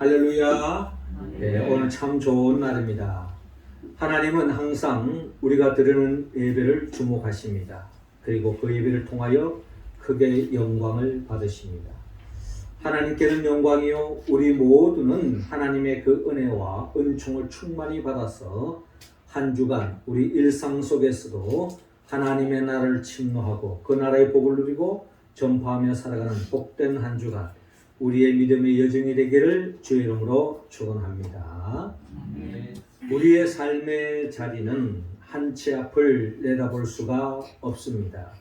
할렐루야. 네, 오늘 참 좋은 날입니다. 하나님은 항상 우리가 드리는 예배를 주목하십니다. 그리고 그 예배를 통하여 크게 영광을 받으십니다. 하나님께는 영광이요, 우리 모두는 하나님의 그 은혜와 은총을 충만히 받아서 한 주간 우리 일상 속에서도 하나님의 나라를 침노하고 그 나라의 복을 누리고 전파하며 살아가는 복된 한 주간 우리의 믿음의 여정이 되기를 주의 이름으로 축원합니다. 우리의 삶의 자리는 한 치 앞을 내다볼 수가 없습니다.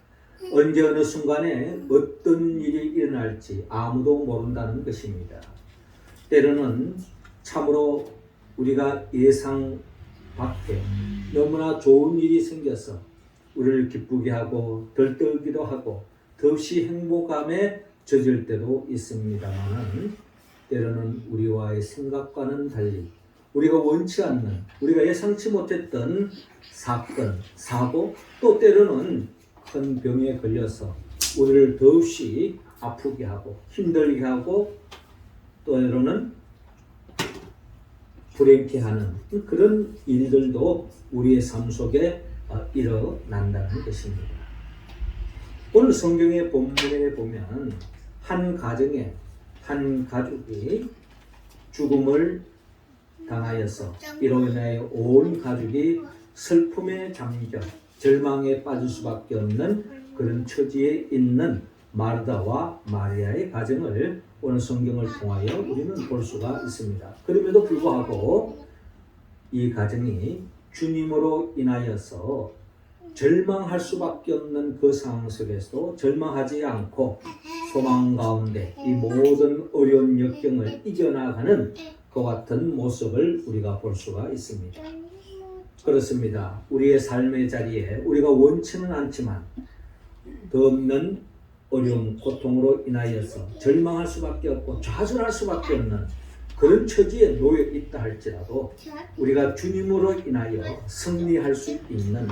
언제 어느 순간에 어떤 일이 일어날지 아무도 모른다는 것입니다. 때로는 참으로 우리가 예상 밖에 너무나 좋은 일이 생겨서 우리를 기쁘게 하고 들뜨기도 하고 더없이 행복감에 젖을 때도 있습니다만, 때로는 우리와의 생각과는 달리 우리가 원치 않는, 우리가 예상치 못했던 사건, 사고, 또 때로는 큰 병에 걸려서 우리를 더없이 아프게 하고 힘들게 하고 또 때로는 불행케 하는 그런 일들도 우리의 삶 속에 일어난다는 것입니다. 오늘 성경의 본문에 보면 한 가정에 한 가족이 죽음을 당하여서 이로 인하여 온 가족이 슬픔에 잠겨 절망에 빠질 수밖에 없는 그런 처지에 있는 마르다와 마리아의 가정을 오늘 성경을 통하여 우리는 볼 수가 있습니다. 그럼에도 불구하고 이 가정이 주님으로 인하여서 절망할 수밖에 없는 그 상황 속에서도 절망하지 않고 소망 가운데 이 모든 어려운 역경을 이겨나가는 그 같은 모습을 우리가 볼 수가 있습니다. 그렇습니다. 우리의 삶의 자리에 우리가 원치는 않지만 더 없는 어려움, 고통으로 인하여서 절망할 수밖에 없고 좌절할 수밖에 없는 그런 처지에 놓여 있다 할지라도 우리가 주님으로 인하여 승리할 수 있는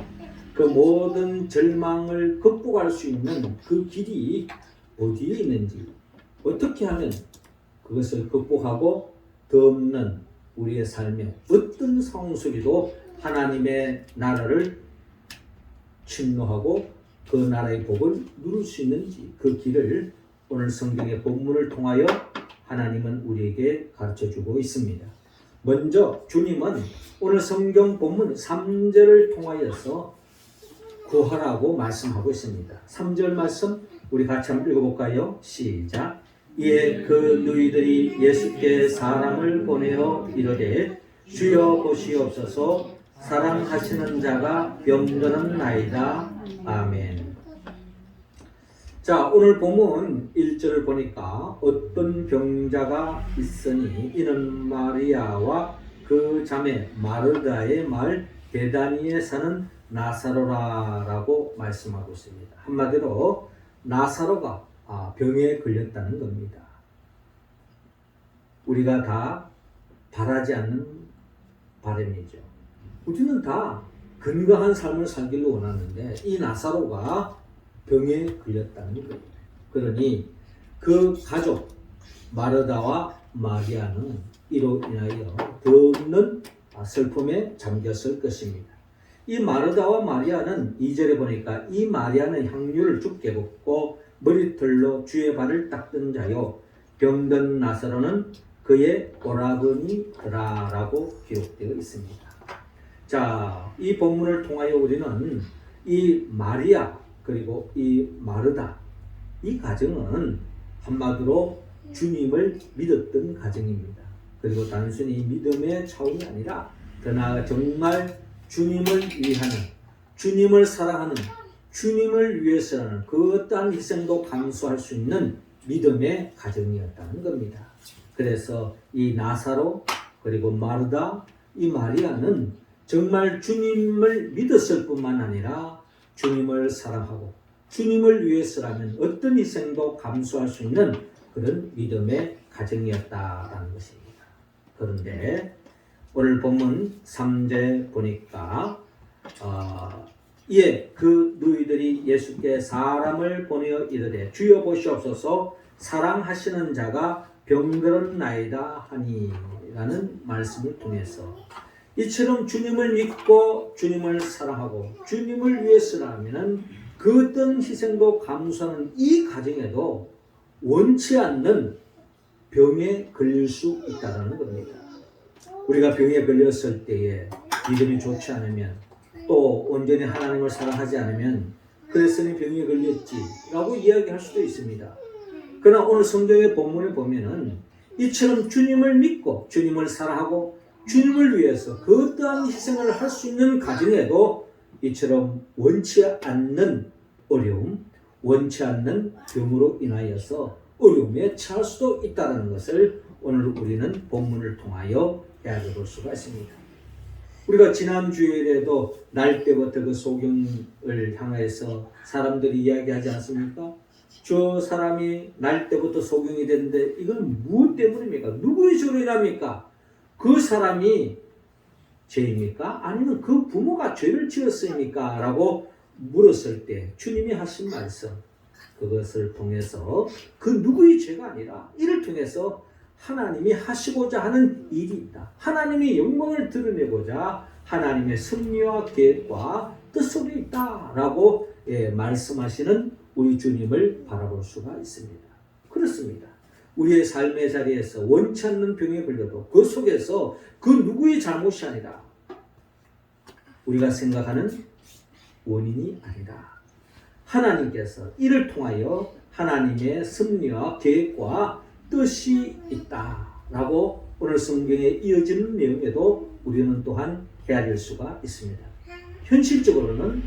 그 모든 절망을 극복할 수 있는 그 길이 어디에 있는지, 어떻게 하면 그것을 극복하고 더 없는 우리의 삶에 어떤 상황 속에도 하나님의 나라를 침노하고 그 나라의 복을 누릴 수 있는지, 그 길을 오늘 성경의 본문을 통하여 하나님은 우리에게 가르쳐주고 있습니다. 먼저 주님은 오늘 성경 본문 3절을 통하여서 구하라고 말씀하고 있습니다. 3절 말씀 우리 같이 한번 읽어볼까요? 시작. 이에 그 너희들이 예수께 사람을 보내어 이르되 주여 보시옵소서, 사랑하시는 자가 병드는나이다. 아멘. 자, 오늘 본문 1절을 보니까 어떤 병자가 있으니 이는 마리아와 그 자매 마르다의 말 베다니에 사는 나사로라라고 말씀하고 있습니다. 한마디로 나사로가 병에 걸렸다는 겁니다. 우리가 다 바라지 않는 바람이죠. 우리는 다 건강한 삶을 살기를 원하는데 이 나사로가 병에 걸렸다는 겁니다. 그러니 그 가족 마르다와 마리아는 이로 인하여 더 없는 슬픔에 잠겼을 것입니다. 이 마르다와 마리아는 2절에 보니까 이 마리아는 향유를 죽게 붓고 머리털로 주의 발을 닦던 자요, 병든 나사로는 그의 오라버니더라라고 기록되어 있습니다. 자, 이 본문을 통하여 우리는 이 마리아 그리고 이 마르다, 이 가정은 한마디로 주님을 믿었던 가정입니다. 그리고 단순히 믿음의 차원이 아니라 더 나아가 정말 주님을 위하는, 주님을 사랑하는, 주님을 위해서라는 그 어떠한 희생도 감수할 수 있는 믿음의 가정이었다는 겁니다. 그래서 이 나사로 그리고 마르다, 이 마리아는 정말 주님을 믿었을 뿐만 아니라 주님을 사랑하고 주님을 위해서라면 어떤 희생도 감수할 수 있는 그런 믿음의 가정이었다라는 것입니다. 그런데 오늘 본문 3절 보니까 이에 그 너희들이 예수께 사람을 보내어 이르되 주여 보시옵소서, 사랑하시는 자가 병들은 나이다 하니라는 말씀을 통해서 이처럼 주님을 믿고 주님을 사랑하고 주님을 위해서라면 그 어떤 희생도 감수하는 이 가정에도 원치 않는 병에 걸릴 수 있다는 겁니다. 우리가 병에 걸렸을 때에 믿음이 좋지 않으면 또 온전히 하나님을 사랑하지 않으면 그랬으니 병에 걸렸지 라고 이야기할 수도 있습니다. 그러나 오늘 성경의 본문에 보면은 이처럼 주님을 믿고 주님을 사랑하고 주님을 위해서 그 어떠한 희생을 할 수 있는 가정에도 이처럼 원치 않는 어려움, 원치 않는 병으로 인하여서 어려움에 처할 수도 있다는 것을 오늘 우리는 본문을 통하여 깨달을 수가 있습니다. 우리가 지난 주일에도 날 때부터 그 소경을 향해서 사람들이 이야기하지 않습니까? 저 사람이 날 때부터 소경이 됐는데 이건 무엇 때문입니까? 누구의 죄로 인합니까? 그 사람이 죄입니까? 아니면 그 부모가 죄를 지었습니까? 라고 물었을 때 주님이 하신 말씀, 그것을 통해서 그 누구의 죄가 아니라 이를 통해서 하나님이 하시고자 하는 일이 있다. 하나님의 영광을 드러내고자 하나님의 섭리와 계획과 뜻 속에 있다라고 말씀하시는 우리 주님을 바라볼 수가 있습니다. 그렇습니다. 우리의 삶의 자리에서 원치 않는 병에 걸려도 그 속에서 그 누구의 잘못이 아니라 우리가 생각하는 원인이 아니라 하나님께서 이를 통하여 하나님의 섭리와 계획과 뜻이 있다라고 오늘 성경에 이어지는 내용에도 우리는 또한 헤아릴 수가 있습니다. 현실적으로는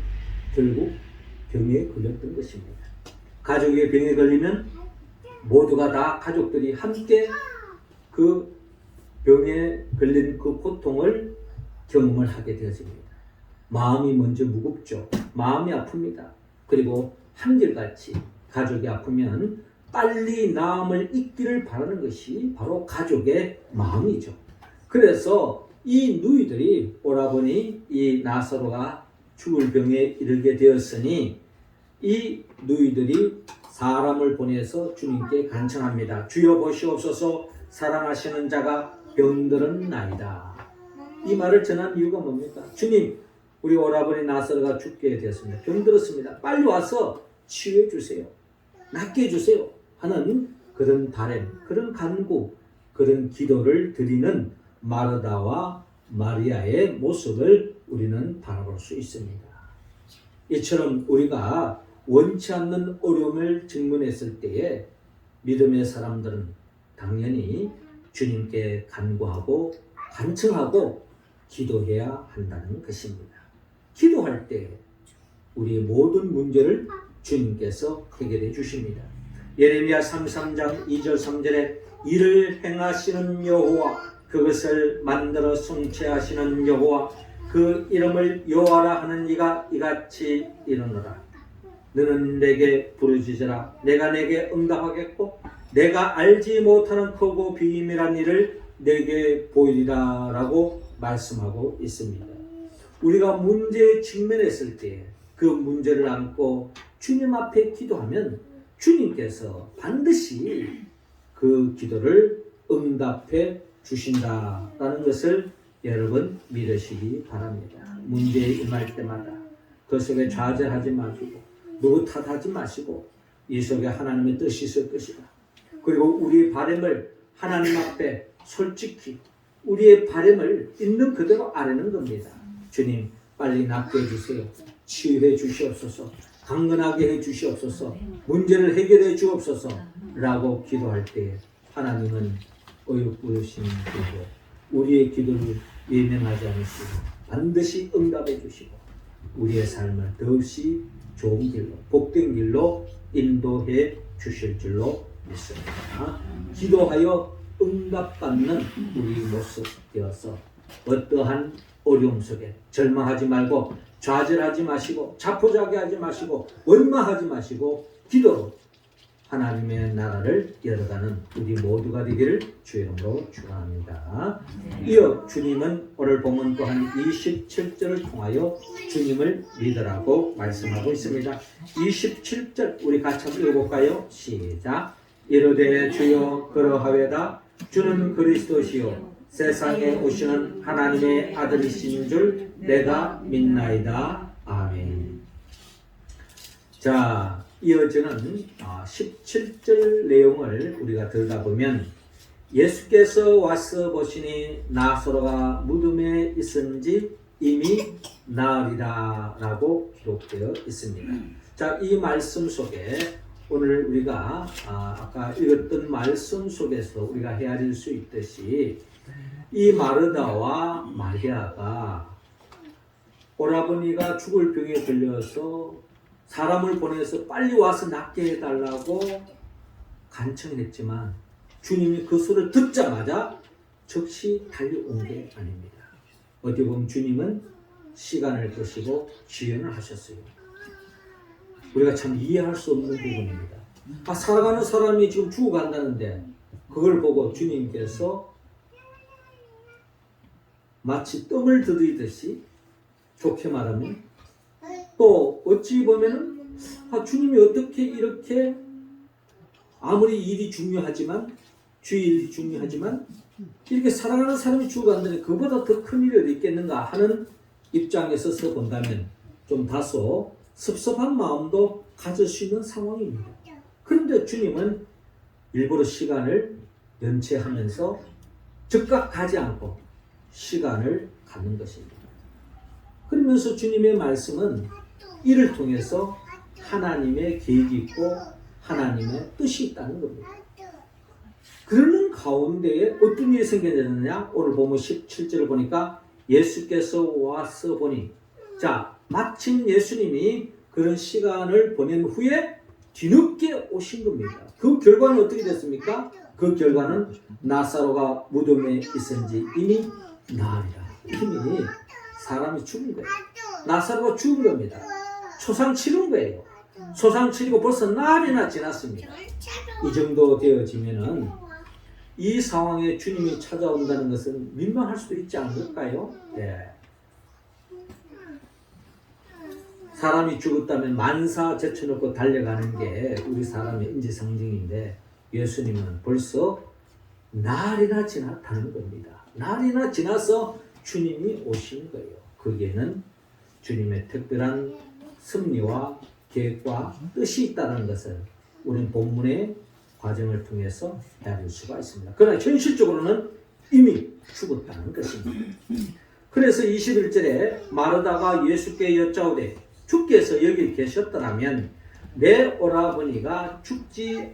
결국 병에 걸렸던 것입니다. 가족의 병에 걸리면 모두가 다 가족들이 함께 그 병에 걸린 그 고통을 경험을 하게 되어집니다. 마음이 먼저 무겁죠. 마음이 아픕니다. 그리고 한결같이 가족이 아프면 빨리 나음을 잊기를 바라는 것이 바로 가족의 마음이죠. 그래서 이 누이들이 오라버니 이 나사로가 죽을 병에 이르게 되었으니 이 누이들이 사람을 보내서 주님께 간청합니다. 주여 보시옵소서, 사랑하시는 자가 병들은 나이다. 이 말을 전한 이유가 뭡니까? 주님, 우리 오라버니 나사로가 죽게 되었습니다. 병들었습니다. 빨리 와서 치유해 주세요. 낫게 해주세요. 하는 그런 바람, 그런 간구, 그런 기도를 드리는 마르다와 마리아의 모습을 우리는 바라볼 수 있습니다. 이처럼 우리가 원치 않는 어려움을 직면했을 때에 믿음의 사람들은 당연히 주님께 간구하고 간청하고 기도해야 한다는 것입니다. 기도할 때 우리의 모든 문제를 주님께서 해결해 주십니다. 예레미야 33장 2절 3절에 이를 행하시는 여호와, 그것을 만들어 성취하시는 여호와, 그 이름을 여호와라 하는 이가 이같이 이르노라. 너는 내게 부르짖으라. 내가 내게 응답하겠고 내가 알지 못하는 크고 비밀한 일을 내게 보이리라 라고 말씀하고 있습니다. 우리가 문제에 직면했을 때 그 문제를 안고 주님 앞에 기도하면 주님께서 반드시 그 기도를 응답해 주신다라는 것을 여러분 믿으시기 바랍니다. 문제에 임할 때마다 그 속에 좌절하지 마시고 누구 탓하지 마시고 이 속에 하나님의 뜻이 있을 것이다. 그리고 우리의 바람을 하나님 앞에 솔직히 우리의 바람을 있는 그대로 아뢰는 겁니다. 주님, 빨리 낫게 해주세요. 치유해 주시옵소서. 강건하게 해 주시옵소서. 문제를 해결해 주옵소서 라고 기도할 때 하나님은 어여쁘신 분으로 우리의 기도를 외면하지 않으시고 반드시 응답해 주시고 우리의 삶을 더없이 좋은 길로, 복된 길로 인도해 주실 줄로 믿습니다. 기도하여 응답받는 우리 모습 되어서 어떠한 어려움 속에 절망하지 말고 좌절하지 마시고 자포자기하지 마시고 원망하지 마시고 기도로 하나님의 나라를 열어가는 우리 모두가 되기를 주의 이름으로 축원합니다. 이어 주님은 오늘 보면 또한 27절을 통하여 주님을 믿으라고 말씀하고 있습니다. 27절 우리 같이 한번 읽어볼까요? 시작. 이르되 주여 그러하외다. 주는 그리스도시요 세상에 오시는 하나님의 아들이신 줄 내가 믿나이다. 아멘. 자, 이어지는 17절 내용을 우리가 들여다보면 예수께서 와서 보시니 나사로가 무덤에 있은지 이미 나으리라 라고 기록되어 있습니다. 자, 이 말씀 속에 오늘 우리가 아까 읽었던 말씀 속에서 우리가 헤아릴 수 있듯이 이 마르다와 마리아가 오라버니가 죽을 병에 걸려서 사람을 보내서 빨리 와서 낫게 해달라고 간청을 했지만 주님이 그 소리를 듣자마자 즉시 달려온 게 아닙니다. 어떻게 보면 주님은 시간을 끄시고 지연을 하셨어요. 우리가 참 이해할 수 없는 부분입니다. 살아가는 사람이 지금 죽어간다는데 그걸 보고 주님께서 마치 뜸을 들이듯이 좋게 말하면 또 어찌 보면은 주님이 어떻게 이렇게 아무리 일이 중요하지만 주의 일이 중요하지만 이렇게 사랑하는 사람이 죽어간다니 그보다 더 큰 일이 어디 있겠는가 하는 입장에서 본다면 좀 다소 섭섭한 마음도 가질 수 있는 상황입니다. 그런데 주님은 일부러 시간을 연체하면서 즉각 가지 않고 시간을 갖는 것입니다. 그러면서 주님의 말씀은 이를 통해서 하나님의 계획이 있고 하나님의 뜻이 있다는 겁니다. 그러는 가운데에 어떤 일이 생겨났느냐? 오늘 보면 17절을 보니까 예수께서 와서 보니 자, 마침 예수님이 그런 시간을 보낸 후에 뒤늦게 오신 겁니다. 그 결과는 어떻게 됐습니까? 그 결과는 나사로가 무덤에 있은지 이미 나으리라. 이미 사람이 죽은 거예요. 나사로가 죽은 겁니다. 초상 치른 거예요. 초상 치르고 벌써 날이나 지났습니다. 이 정도 되어지면은 이 상황에 주님이 찾아온다는 것은 민망할 수도 있지 않을까요? 네. 사람이 죽었다면 만사 제쳐놓고 달려가는 게 우리 사람의 인지상정인데 예수님은 벌써 날이나 지났다는 겁니다. 날이나 지나서 주님이 오신 거예요. 거기에는 주님의 특별한 섭리와 계획과 뜻이 있다는 것을 우리는 본문의 과정을 통해서 헤아릴 수가 있습니다. 그러나 현실적으로는 이미 죽었다는 것입니다. 그래서 21절에 마르다가 예수께 여짜오되 주께서 여기 계셨더라면 내 오라버니가 죽지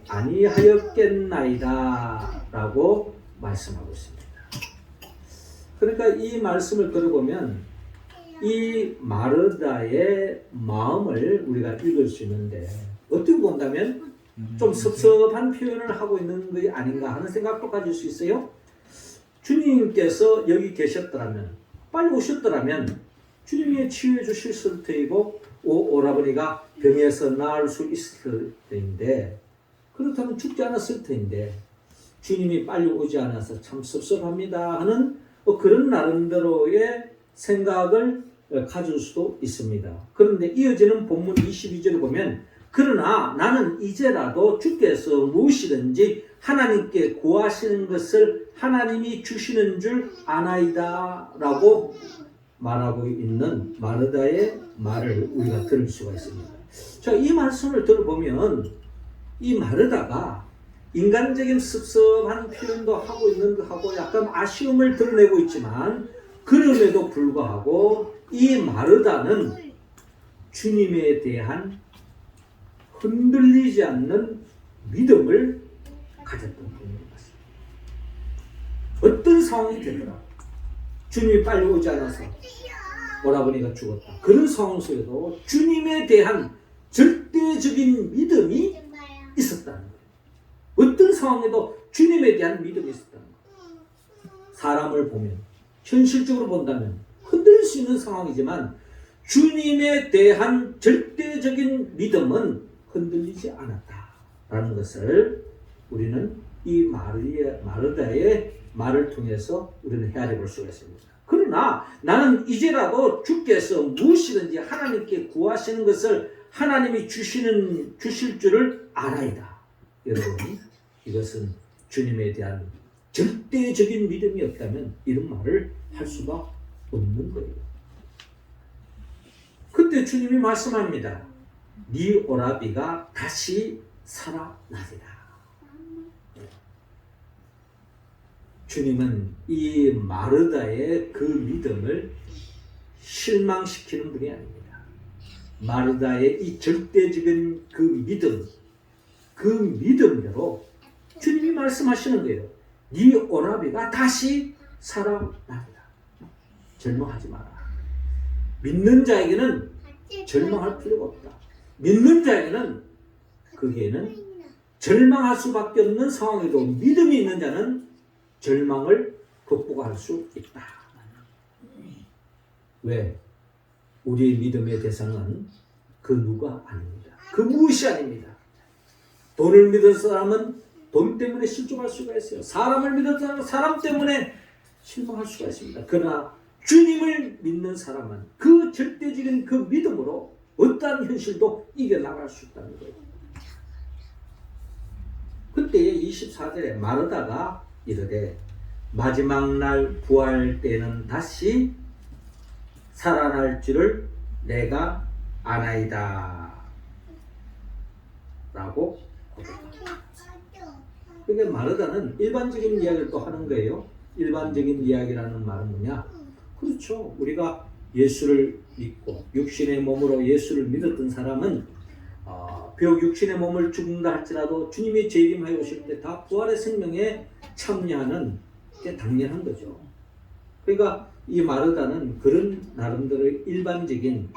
아니하였겠나이다 라고 말씀하고 있습니다. 그러니까 이 말씀을 들어보면 이 마르다의 마음을 우리가 읽을 수 있는데 어떻게 본다면 좀 섭섭한 표현을 하고 있는 것이 아닌가 하는 생각도 가질 수 있어요. 주님께서 여기 계셨더라면 빨리 오셨더라면 주님이 치유해 주실 터이고 오라버니가 병에서 나을 수 있을 터인데 그렇다면 죽지 않았을 터인데 주님이 빨리 오지 않아서 참 섭섭합니다 하는 그런 나름대로의 생각을 가질 수도 있습니다. 그런데 이어지는 본문 22절을 보면 그러나 나는 이제라도 주께서 무엇이든지 하나님께 구하시는 것을 하나님이 주시는 줄 아나이다 라고 말하고 있는 마르다의 말을 우리가 들을 수가 있습니다. 자, 이 말씀을 들어보면 이 마르다가 인간적인 섭섭한 표현도 하고 있는 것하고 약간 아쉬움을 드러내고 있지만 그럼에도 불구하고 이 마르다는 주님에 대한 흔들리지 않는 믿음을 가졌던 분인 것 같습니다. 어떤 상황이 되더라. 주님이 빨리 오지 않아서 오라버니가 죽었다. 그런 상황 속에도 주님에 대한 절대적인 믿음이 있었다는 거예요. 어떤 상황에도 주님에 대한 믿음이 있었다는 거예요. 사람을 보면 현실적으로 본다면 흔들릴 수 있는 상황이지만 주님에 대한 절대적인 믿음은 흔들리지 않았다라는 것을 우리는 이 마르다의 말을 통해서 우리는 헤아려 볼 수가 있습니다. 그러나 나는 이제라도 주께서 무엇이든지 하나님께 구하시는 것을 하나님이 주실 줄을 알아이다. 여러분, 이것은 주님에 대한 절대적인 믿음이 없다면 이런 말을 할 수가 없는 거예요. 그때 주님이 말씀합니다. 네 오라비가 다시 살아나리라. 주님은 이 마르다의 그 믿음을 실망시키는 분이 아닙니다. 마르다의 이 절대적인 그 믿음, 그 믿음대로 주님이 말씀하시는 거예요. 네 오라비가 다시 살아나리라. 절망하지 마라. 믿는 자에게는 절망할 필요가 없다. 믿는 자에게는 거기에는 절망할 수밖에 없는 상황에도 믿음이 있는 자는 절망을 극복할 수 있다. 왜? 우리의 믿음의 대상은 그 누가 아닙니다. 그 무엇이 아닙니다. 돈을 믿은 사람은 돈 때문에 실족할 수가 있어요. 사람을 믿은 사람은 사람 때문에 실망할 수가 있습니다. 그러나 주님을 믿는 사람은 그 절대적인 그 믿음으로 어떠한 현실도 이겨나갈 수 있다는 거예요. 그때 24절에 마르다가 이르되 마지막 날 부활 때는 다시 살아날 줄을 내가 아나이다 라고 고백합니다. 그러니까 마르다는 일반적인 이야기를 또 하는 거예요. 일반적인 이야기라는 말은 뭐냐? 그렇죠. 우리가 예수를 믿고 육신의 몸으로 예수를 믿었던 사람은 비록 육신의 몸을 죽는다 할지라도 주님이 재림하여 오실 때 다 부활의 생명에 참여하는 게 당연한 거죠. 그러니까 이 마르다는 그런 나름대로의 일반적인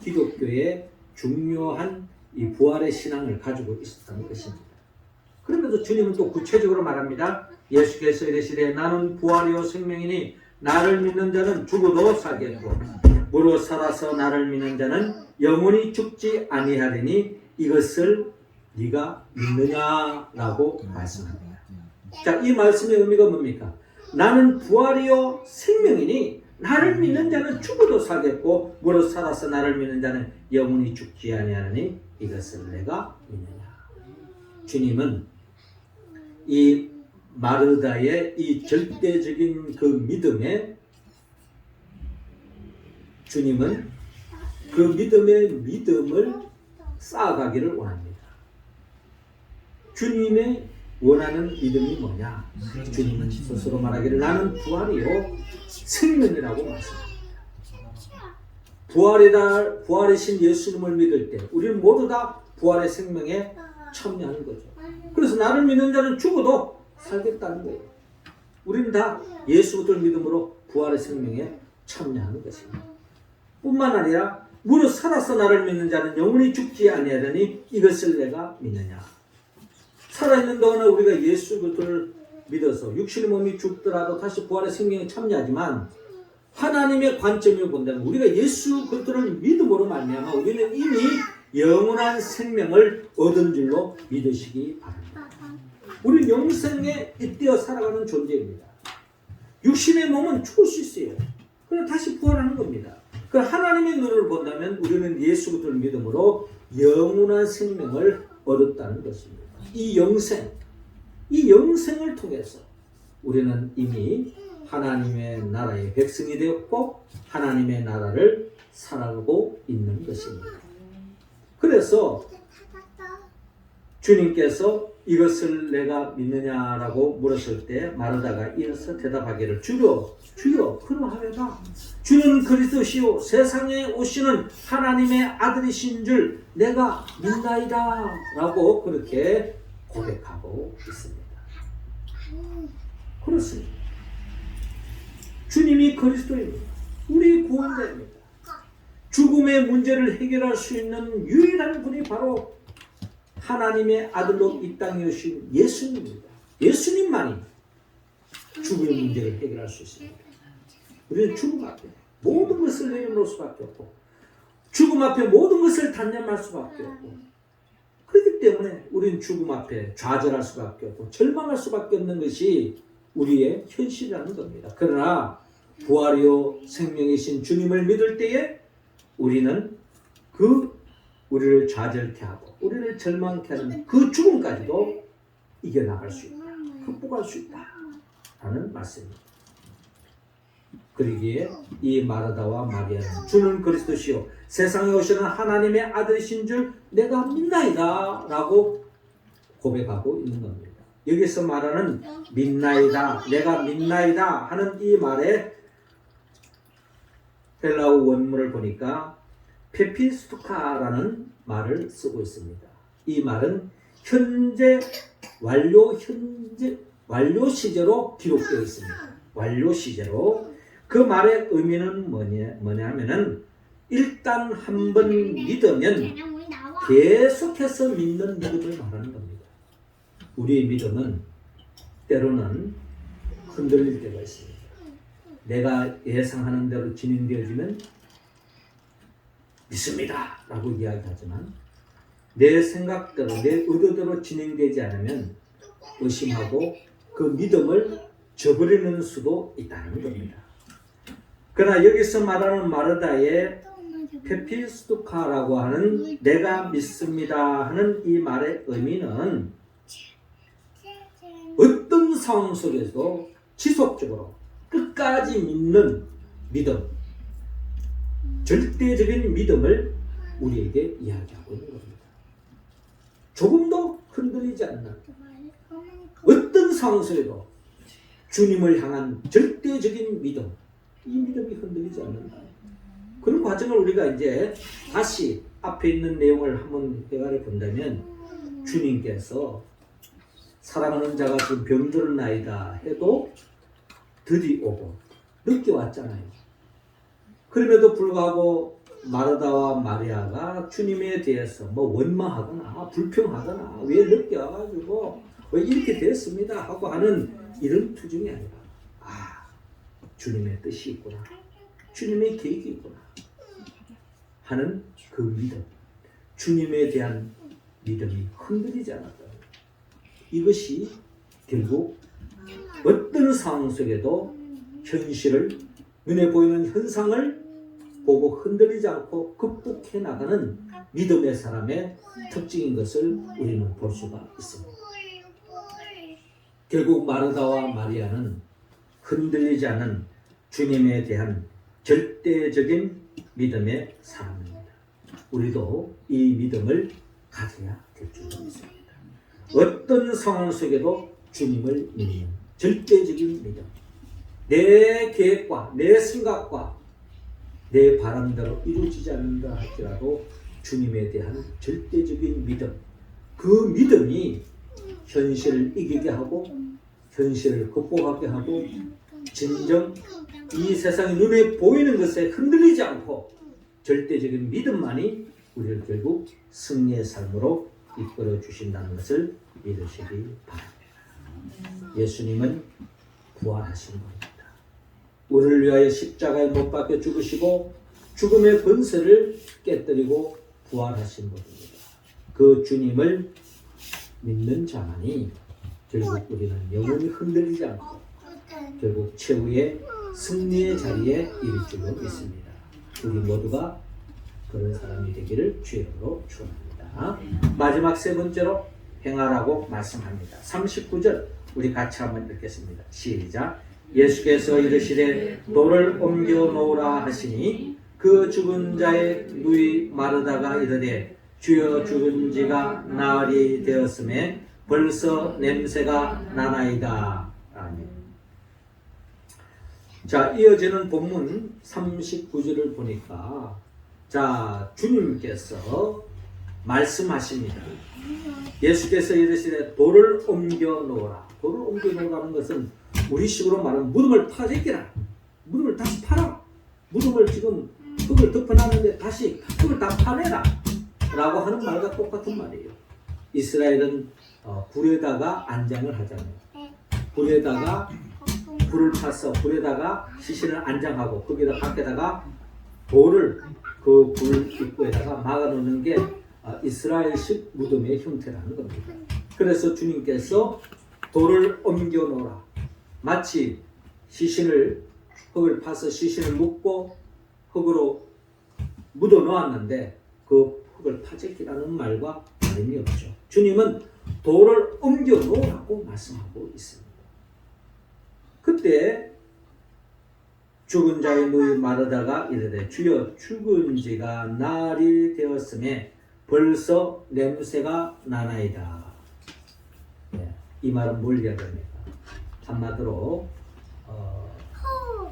기독교의 중요한 이 부활의 신앙을 가지고 있었다는 것입니다. 그러면서 주님은 또 구체적으로 말합니다. 예수께서 이르시되 나는 부활이요 생명이니 나를 믿는 자는 죽어도 살겠고 무릇 살아서 나를 믿는 자는 영원히 죽지 아니하리니 이것을 네가 믿느냐라고 말씀합니다. 자, 이 말씀의 의미가 뭡니까? 나는 부활이요 생명이니 나를 믿는 자는 죽어도 살겠고 무릇 살아서 나를 믿는 자는 영원히 죽지 아니하리니 이것을 내가 믿느냐. 주님은 이 마르다의 이 절대적인 그 믿음에 주님은 그 믿음을 쌓아가기를 원합니다. 주님의 원하는 믿음이 뭐냐? 주님은 스스로 말하기를 나는 부활이요 생명이라고 말씀합니다. 부활이신 예수님을 믿을 때 우리는 모두 다 부활의 생명에 참여하는 거죠. 그래서 나를 믿는 자는 죽어도 살겠다는 거예요. 우리는 다 예수를 믿음으로 부활의 생명에 참여하는 것입니다. 뿐만 아니라 무릇 살아서 나를 믿는 자는 영원히 죽지 아니하리니 이것을 내가 믿느냐. 살아있는 동안에 우리가 예수 그리스도를 믿어서 육신의 몸이 죽더라도 다시 부활의 생명에 참여하지만 하나님의 관점을 본다면 우리가 예수 그리스도를 믿음으로 말미암아 우리는 이미 영원한 생명을 얻은 줄로 믿으시기 바랍니다. 우리는 영생에 잇대어 살아가는 존재입니다. 육신의 몸은 죽을 수 있어요. 그러나 다시 부활하는 겁니다. 그 하나님의 눈을 본다면 우리는 예수 그리스도를 믿음으로 영원한 생명을 얻었다는 것입니다. 이 영생을 통해서 우리는 이미 하나님의 나라의 백성이 되었고 하나님의 나라를 살아가고 있는 것입니다. 그래서 주님께서 이것을 내가 믿느냐라고 물었을 때 마르다가 이어서 대답하기를 주여 그러하여라. 주는 그리스도시요 세상에 오시는 하나님의 아들이신 줄 내가 믿나이다 라고 그렇게 고백하고 있습니다. 그렇습니다. 주님이 그리스도입니다. 우리 구원자입니다. 죽음의 문제를 해결할 수 있는 유일한 분이 바로 하나님의 아들로 이 땅에 오신 예수님입니다. 예수님만이 죽음의 문제를 해결할 수 있습니다. 우리는 죽음 앞에 모든 것을 내려놓을 수밖에 없고 죽음 앞에 모든 것을 단념할 수밖에 없고 그렇기 때문에 우리는 죽음 앞에 좌절할 수밖에 없고 절망할 수밖에 없는 것이 우리의 현실이라는 겁니다. 그러나 부활이요 생명이신 주님을 믿을 때에 우리는 우리를 좌절케 하고 우리를 절망케 하는 그 죽음까지도 이겨나갈 수 있다. 극복할 수 있다. 라는 말씀입니다. 그러기에 이 마르다와 마리아는 주는 그리스도시요 세상에 오시는 하나님의 아들이신 줄 내가 믿나이다 라고 고백하고 있는 겁니다. 여기서 말하는 믿나이다, 내가 믿나이다 하는 이 말에 헬라어 원문을 보니까 페피스토카라는 말을 쓰고 있습니다. 이 말은 현재 완료 시제로 기록되어 있습니다. 완료 시제로. 그 말의 의미는 뭐냐면은 일단 한 번 믿으면 계속해서 믿는 믿음을 말하는 겁니다. 우리의 믿음은 때로는 흔들릴 때가 있습니다. 내가 예상하는 대로 진행되어지면 믿습니다 라고 이야기하지만 내 생각대로 내 의도대로 진행되지 않으면 의심하고 그 믿음을 저버리는 수도 있다는 겁니다. 그러나 여기서 말하는 마르다의 페피스토카라고 하는 내가 믿습니다 하는 이 말의 의미는 어떤 상황 속에서도 지속적으로 끝까지 믿는 믿음, 절대적인 믿음을 우리에게 이야기하고 있는 겁니다. 조금도 흔들리지 않는 어떤 상황 속에도 주님을 향한 절대적인 믿음, 이 믿음이 흔들리지 않는다. 그런 과정을 우리가 이제 다시 앞에 있는 내용을 한번 해가려 본다면 주님께서 사랑하는 자가 지금 병들은 나이다 해도 드디 오고 늦게 왔잖아요. 그럼에도 불구하고 마르다와 마리아가 주님에 대해서 뭐 원망하거나 불평하거나 왜 늦게 와가지고 왜 이렇게 됐습니다 하고 하는 이런 투정이 아니라 주님의 뜻이 있구나, 주님의 계획이 있구나 하는 그 믿음, 주님에 대한 믿음이 흔들리지 않았다. 이것이 결국 어떤 상황 속에도 현실을, 눈에 보이는 현상을 보고 흔들리지 않고 극복해 나가는 믿음의 사람의 특징인 것을 우리는 볼 수가 있습니다. 결국 마르다와 마리아는 흔들리지 않은 주님에 대한 절대적인 믿음의 사람입니다. 우리도 이 믿음을 가져야 될 줄 믿습니다. 어떤 상황 속에도 주님을 믿는 절대적인 믿음, 내 계획과 내 생각과 내 바람대로 이루어지지 않는다 할지라도 주님에 대한 절대적인 믿음, 그 믿음이 현실을 이기게 하고 현실을 극복하게 하고 진정 이 세상의 눈에 보이는 것에 흔들리지 않고 절대적인 믿음만이 우리를 결국 승리의 삶으로 이끌어 주신다는 것을 믿으시기 바랍니다. 예수님은 부활하신 분입니다. 우리를 위하여 십자가에 못 박혀 죽으시고 죽음의 권세를 깨뜨리고 부활하신 분입니다. 그 주님을 믿는 자만이 결국 우리는 영원히 흔들리지 않고 결국 최후의 승리의 자리에 이를 줄로 믿습니다. 우리 모두가 그런 사람이 되기를 주의 이름으로 축원합니다. 마지막 세 번째로 행하라고 말씀합니다. 39절 우리 같이 한번 읽겠습니다. 시작. 예수께서 이르시되 돌을 옮겨 놓으라 하시니 그 죽은 자의 누이 마르다가 이르되 주여 죽은 지가 나흘이 되었음에 벌써 냄새가 나나이다. 아멘. 자, 이어지는 본문 39절을 보니까 주님께서 말씀하십니다. 예수께서 이르시되 돌을 옮겨 놓으라. 돌을 옮겨 놓으라는 것은 우리식으로 말하면 무덤을 파제끼라. 무덤을 다시 파라. 무덤을 지금 흙을 덮어놨는데 다시 흙을 다 파내라 라고 하는 말과 똑같은 말이에요. 이스라엘은 불에다가 안장을 하잖아요. 불에다가 불을 타서 불에다가 시신을 안장하고 거기다 밖에다가 돌을 그 불 입구에다가 막아놓는 게 이스라엘식 무덤의 형태라는 겁니다. 그래서 주님께서 돌을 옮겨 놓으라. 마치 흙을 파서 시신을 묶고 흙으로 묻어 놓았는데 그 흙을 파재기라는 말과 다름이 없죠. 주님은 돌을 옮겨 놓으라고 말씀하고 있습니다. 그때 죽은 자의 누이 마르다가 이르되 주여 죽은 지가 날이 되었음에 벌써 냄새가 나나이다. 네, 이 말은 뭘 이야기합니까? 한마디로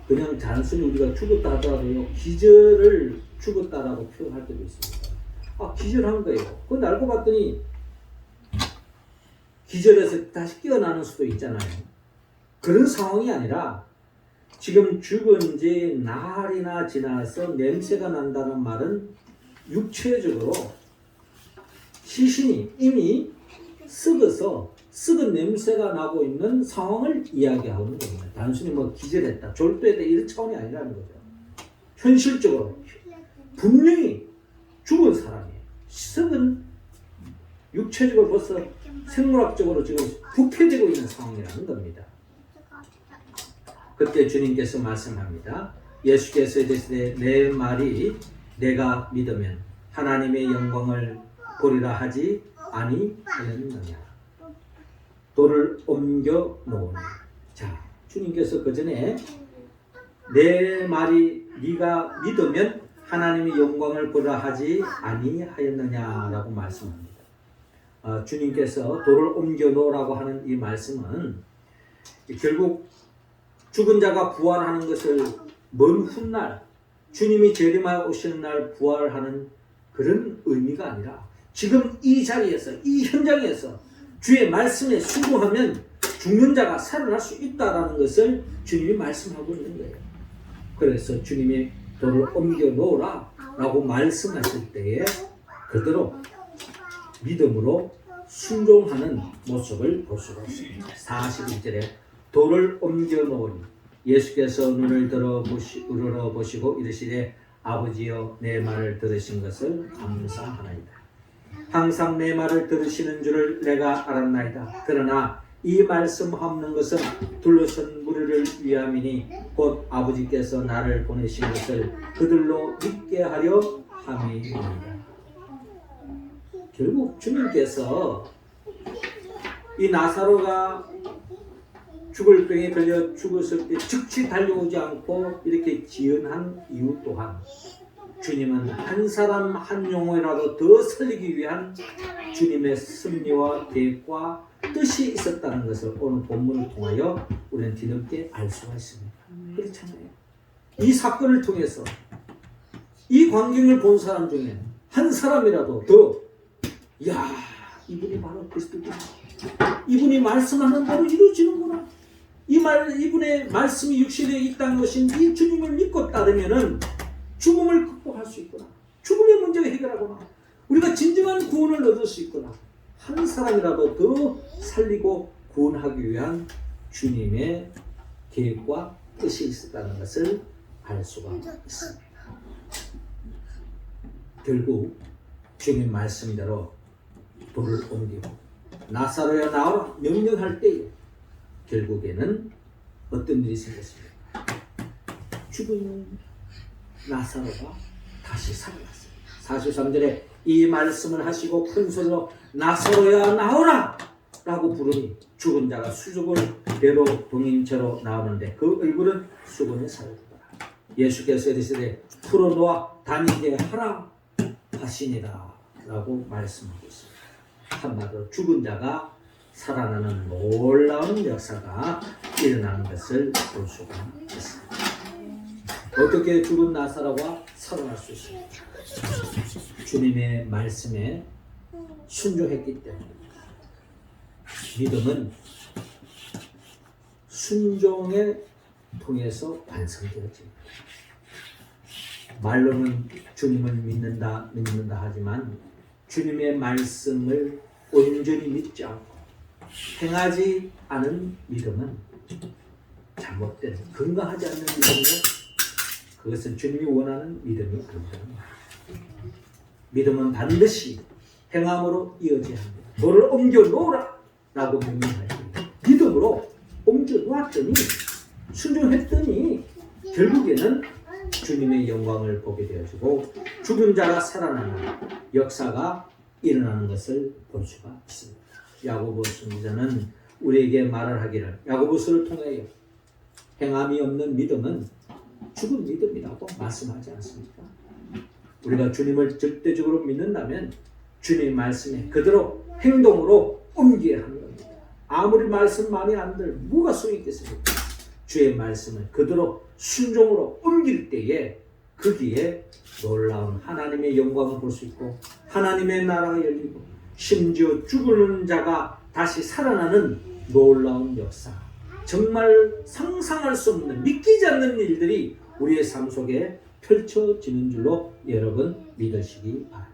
그냥 단순히 우리가 죽었다 하더라도요, 기절을 죽었다라고 표현할 때도 있습니다. 아, 기절한 거예요. 그건 알고 봤더니 기절해서 다시 깨어나는 수도 있잖아요. 그런 상황이 아니라 지금 죽은 지 날이나 지나서 냄새가 난다는 말은 육체적으로 시신이 이미 썩어서 썩은 냄새가 나고 있는 상황을 이야기하는 겁니다. 단순히 뭐 기절했다, 졸도했다 이런 차원이 아니라는 거죠. 현실적으로 분명히 죽은 사람이에요. 썩은 육체적으로 벌써 생물학적으로 지금 부패되고 있는 상황이라는 겁니다. 그때 주님께서 말씀합니다. 예수께서 이르시되 내 말이 내가 믿으면 하나님의 영광을 보리라 하지 아니하였느냐. 돌을 옮겨 놓으니. 자, 주님께서 그 전에 내 말이 네가 믿으면 하나님의 영광을 보리라 하지 아니하였느냐라고 말씀합니다. 주님께서 돌을 옮겨 놓으라고 하는 이 말씀은 결국 죽은 자가 부활하는 것을 먼 훗날 주님이 재림하여 오시는 날 부활하는 그런 의미가 아니라 지금 이 자리에서, 이 현장에서 주의 말씀에 순종하면 죽는 자가 살아날 수 있다는 것을 주님이 말씀하고 있는 거예요. 그래서 주님이 돌을 옮겨 놓으라 라고 말씀하실 때에 그대로 믿음으로 순종하는 모습을 볼 수가 있습니다. 41절에 돌을 옮겨 놓으니 예수께서 눈을 우러러보시고 이르시되 아버지여 내 말을 들으신 것을 감사하나이다. 항상 내 말을 들으시는 줄을 내가 알았나이다. 그러나 이 말씀하는 것은 둘러선 무리를 위함이니 곧 아버지께서 나를 보내신 것을 그들로 믿게 하려 함이니이다. 결국 주님께서 이 나사로가 죽을 병에 걸려 죽었을 때 즉시 달려오지 않고 이렇게 지연한 이유 또한 주님은 한 사람 한 영혼이라도 더 살리기 위한 주님의 섭리와 계획과 뜻이 있었다는 것을 오늘 본문을 통하여 우리는 뒤늦게 알 수가 있습니다. 그렇잖아요. 이 사건을 통해서 이 광경을 본 사람 중에 한 사람이라도 더 이분이 바로 그리스도구나. 이분이 말씀하는 대로 이루어지는구나. 이분의 말씀이 육신에 이 땅에 오신 이 주님을 믿고 따르면은 죽음을 극복할 수 있구나. 죽음의 문제를 해결하구나. 우리가 진정한 구원을 얻을 수 있구나. 한 사람이라도 더 살리고 구원하기 위한 주님의 계획과 뜻이 있었다는 것을 알 수가 있습니다. 결국 주님 말씀대로 돌을 옮기고 나사로야 나오라 명령할 때에 결국에는 어떤 일이 생겼습니까? 죽은 나사로가 다시 살아났습니다. 43절에 이 말씀을 하시고 큰 소리로 나사로야 나오라 라고 부르니 죽은 자가 수족을 배로 동인채로 나오는데 그 얼굴은 수건에 사라지더라. 예수께서 이르시되 풀어놓아 다니게 하라 하시니라 라고 말씀하고 있습니다. 한마디로 죽은 자가 살아나는 놀라운 역사가 일어나는 것을 볼 수가 있습니다. 어떻게 죽은 나사로가 살아날 수 있습니까? 주님의 말씀에 순종했기 때문에. 믿음은 순종에 통해서 완성되어집니다. 말로는 주님을 믿는다 하지만 주님의 말씀을 온전히 믿지 않고 행하지 않은 믿음은 잘못된, 건강하지 않는 믿음이고 그것은 주님이 원하는 믿음이 아니다. 믿음은 반드시 행함으로 이어져야 합니다. 너를 옮겨 놓으라 라고 명령하십니다. 믿음으로 옮겨 놓았더니 순종했더니 결국에는 주님의 영광을 보게 되어지고 죽은 자가 살아나는 역사가 일어나는 것을 볼 수가 있습니다. 야고보 선지자는 우리에게 말을 하기를, 야고보서를 통하여 행함이 없는 믿음은 죽은 믿음이라고 말씀하지 않습니까? 우리가 주님을 절대적으로 믿는다면 주님의 말씀에 그대로 행동으로 옮겨야 하는 겁니다. 아무리 말씀 많이 안들 뭐가 소용이 있겠습니까? 주의 말씀을 그대로 순종으로 옮길 때에 거기에 놀라운 하나님의 영광을 볼 수 있고 하나님의 나라가 열리고 심지어 죽은 자가 다시 살아나는 놀라운 역사, 정말 상상할 수 없는 믿기지 않는 일들이 우리의 삶 속에 펼쳐지는 줄로 여러분 믿으시기 바랍니다.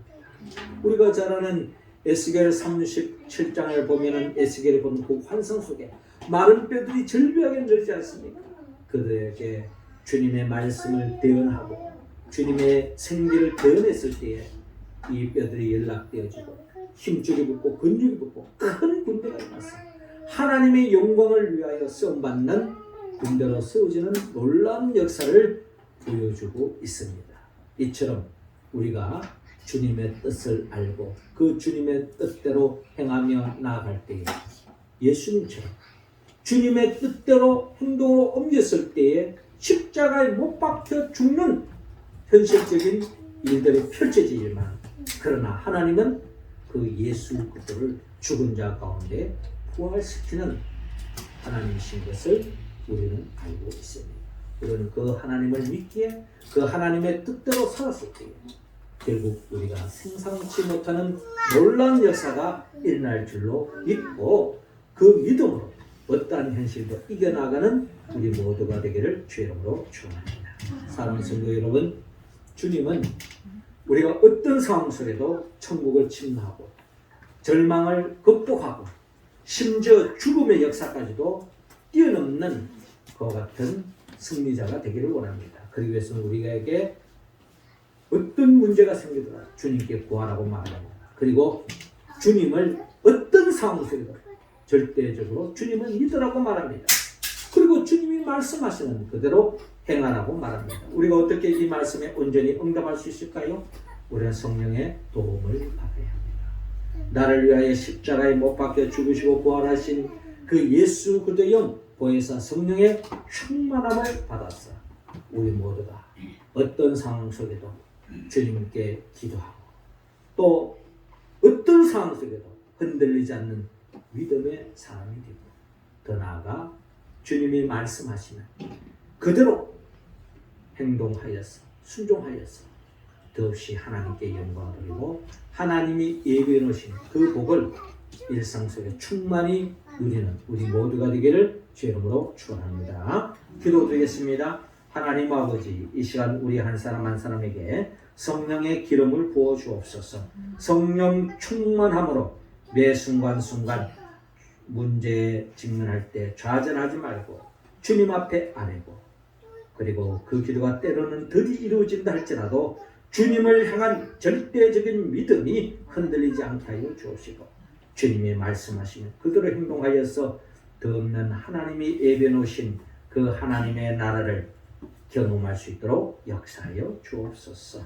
우리가 잘 아는 에스겔 37장을 보면은 에스겔이 보는 그 환상 속에 마른 뼈들이 절비하게 늘지 않습니까? 그들에게 주님의 말씀을 대언하고 주님의 생기를 대언했을 때에 이 뼈들이 연락되어지고 힘줄이 붙고 근육이 붙고 큰 군대가 일어났어. 하나님의 영광을 위하여 쓰임받는 군대로 세워지는 놀라운 역사를 보여주고 있습니다. 이처럼 우리가 주님의 뜻을 알고 그 주님의 뜻대로 행하며 나아갈 때에 예수님처럼 주님의 뜻대로 행동으로 옮겼을 때에 십자가에 못 박혀 죽는 현실적인 일들이 펼쳐지지만 그러나 하나님은 그 예수 그리스도를 죽은 자 가운데 부활시키는 하나님이신 것을 우리는 알고 있습니다. 우리는 그 하나님을 믿기에 그 하나님의 뜻대로 살았을 때에 결국 우리가 생상치 못하는 놀라운 역사가 일어날 줄로 믿고 그 믿음으로 어떠한 현실도 이겨나가는 우리 모두가 되기를 주의 이름으로 축원합니다. 사랑하는 성도 여러분, 주님은 우리가 어떤 상황 속에도 천국을 침노하고 절망을 극복하고 심지어 죽음의 역사까지도 뛰어넘는 그와 같은 승리자가 되기를 원합니다. 그러기 위해서는 우리에게 어떤 문제가 생기더라도 주님께 구하라고 말합니다. 그리고 주님을 어떤 상황 속에도 절대적으로 주님을 믿으라고 말합니다. 그리고 주님이 말씀하시는 그대로 행하라고 말합니다. 우리가 어떻게 이 말씀에 온전히 응답할 수 있을까요? 우리는 성령의 도움을 받아야 합니다. 나를 위하여 십자가에 못 박혀 죽으시고 부활하신 그 예수 그리스도의 영 보혜사 성령의 충만함을 받았어. 우리 모두가 어떤 상황 속에도 주님께 기도하고 또 어떤 상황 속에도 흔들리지 않는 믿음의 사람이 되고 더 나아가 주님이 말씀하시는 그대로 행동하여서 순종하여서 더없이 하나님께 영광을 돌리고 하나님이 예비해 놓으신 그 복을 일상 속에 충만히 누리는 우리 모두가 되기를 주의 이름으로 축원합니다. 기도드리겠습니다. 하나님 아버지, 이 시간 우리 한 사람 한 사람에게 성령의 기름을 부어 주옵소서. 성령 충만함으로 매 순간순간 문제에 직면할 때 좌절하지 말고 주님 앞에 아뢰고 그리고 그 기도가 때로는 덜이 이루어진다 할지라도 주님을 향한 절대적인 믿음이 흔들리지 않게 하여 주옵시고 주님이 말씀하시는 그대로 행동하여서 더 없는 하나님이 예비해 놓으신 그 하나님의 나라를 경험할 수 있도록 역사하여 주옵소서.